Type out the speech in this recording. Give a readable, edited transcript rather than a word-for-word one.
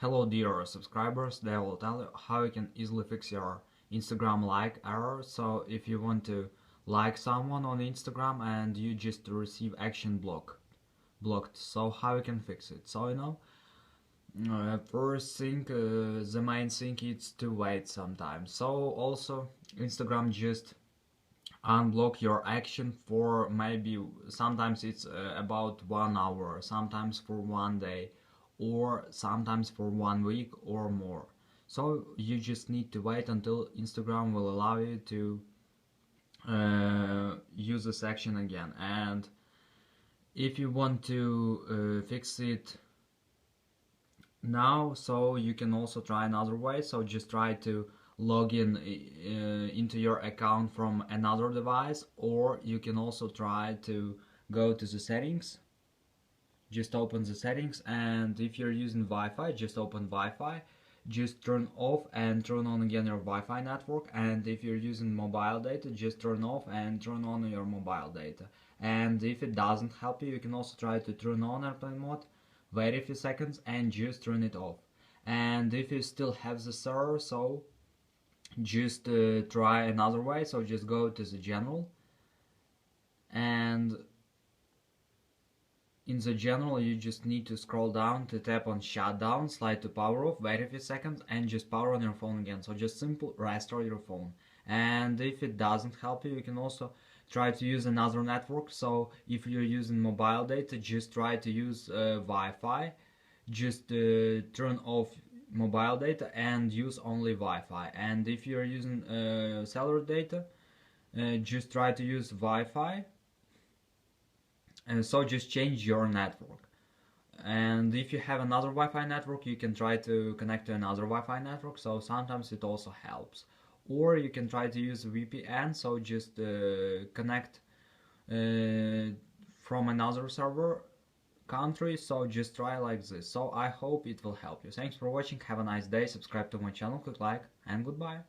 Hello dear subscribers, they will tell you how you can easily fix your Instagram like error. So if you want to like someone on Instagram and you just receive action blocked, so how you can fix it? So first thing, the main thing is to wait sometimes. So also Instagram just unblock your action for maybe sometimes it's about 1 hour, sometimes for 1 day, or sometimes for 1 week or more. So you just need to wait until Instagram will allow you to use this action again. And if you want to fix it now, so you can also try another way. So just try to log in into your account from another device, or you can also try to go to the settings. Just open the settings, and if you're using Wi-Fi, just open Wi-Fi, just turn off and turn on again your Wi-Fi network. And if you're using mobile data, just turn off and turn on your mobile data. And if it doesn't help you can also try to turn on airplane mode, wait a few seconds and just turn it off. And if you still have the server, so just try another way. So just go to the general, and in the general you just need to scroll down to tap on shutdown, slide to power off, wait a few seconds and just power on your phone again. So just simple restart your phone. And if it doesn't help you can also try to use another network. So if you're using mobile data, just try to use Wi-Fi. Just turn off mobile data and use only Wi-Fi. And if you're using cellular data, just try to use Wi-Fi. And so just change your network. And if you have another Wi-Fi network, you can try to connect to another Wi-Fi network, so sometimes it also helps. Or you can try to use VPN, so just connect from another server country. So just try like this. So I hope it will help you. Thanks for watching, have a nice day, subscribe to my channel, click like, and goodbye.